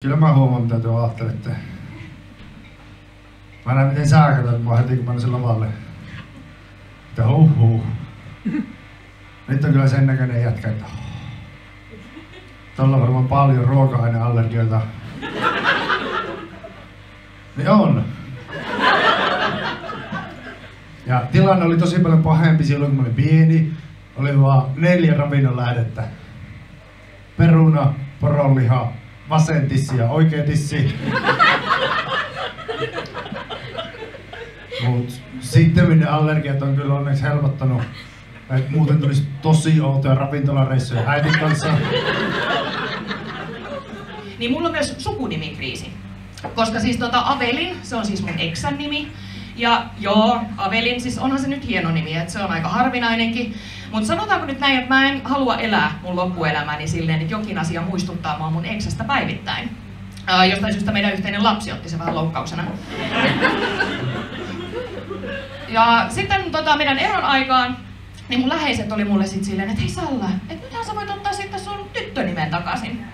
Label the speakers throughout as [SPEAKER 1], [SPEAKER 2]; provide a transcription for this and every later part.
[SPEAKER 1] Kyllä mä huomaan, mitä te ajattelette. Mä näen, miten sä katsot mua heti, kun mä sen lavalle. Että Nyt on kyllä sen näköinen jätkä, että tuolla on varmaan paljon ruoka-aineallergioita. Niin on. Ja tilanne oli tosi paljon pahempi silloin, kun mä olin pieni. Oli vaan 4 ravinnon lähdettä. Peruna, poronliha, vasen tissi ja oikea tissi. Mut sitten ne allergiat on kyllä onneksi helpottanut. Et muuten tulisi tosi outoja ravintolareissuja äidin kanssa.
[SPEAKER 2] Niin mulla on myös sukunimikriisi. Koska siis Avelin, se on siis mun eksän nimi. Ja joo, Avelin, siis onhan se nyt hieno nimi, että se on aika harvinainenkin. Mutta sanotaanko nyt näin, että mä en halua elää mun loppuelämäni silleen, että jokin asia muistuttaa mua mun eksästä päivittäin. Jostain syystä meidän yhteinen lapsi otti se vähän loukkauksena. Ja sitten meidän eron aikaan, niin mun läheiset oli mulle sit silleen, että hei Salla, että nythän sä voit ottaa sitten sun tyttönimen takaisin.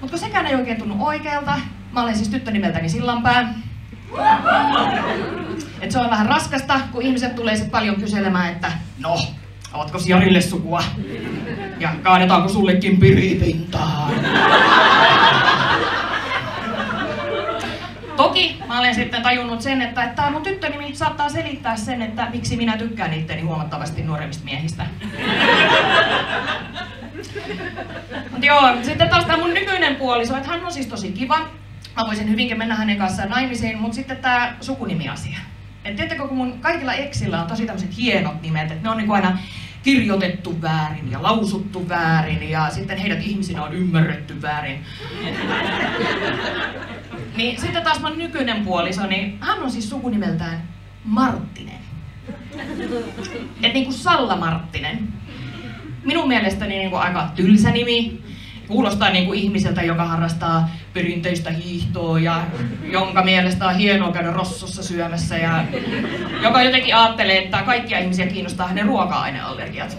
[SPEAKER 2] Mut kun sekään ei oikein tunnu oikealta, mä olen siis tyttönimeltäni Sillanpää. Et se on vähän raskasta, kun ihmiset tulee sit paljon kyselemään, että no, ootko Jarille sukua? Ja kaadetaanko sullekin piripintaan? Toki mä olen sitten tajunnut sen, että tää mun tyttönimi saattaa selittää sen, että miksi minä tykkään itteni huomattavasti nuoremmista miehistä. Mut joo, sitten taas tää mun nykyinen puoliso, että hän on siis tosi kiva. Mä voisin hyvinkin mennä hänen kanssaan naimisiin, mutta sitten tää sukunimiasia. Et tiedättekö, kun mun kaikilla eksillä on tosi tämmöiset hienot nimet, että ne on niinku aina kirjoitettu väärin ja lausuttu väärin ja sitten heidät ihmisinä on ymmärretty väärin. Niin sitten taas mun nykyinen puoliso, niin hän on siis sukunimeltään Marttinen. Et niinku Salla Marttinen. Minun mielestäni niinku aika tylsä nimi. Kuulostaa niinku ihmiseltä, joka harrastaa perinteistä hiihtoa ja jonka mielestä on hienoa käydä Rossossa syömässä ja joka jotenkin ajattelee, että kaikkia ihmisiä kiinnostaa hänen ruoka-aineallergiat.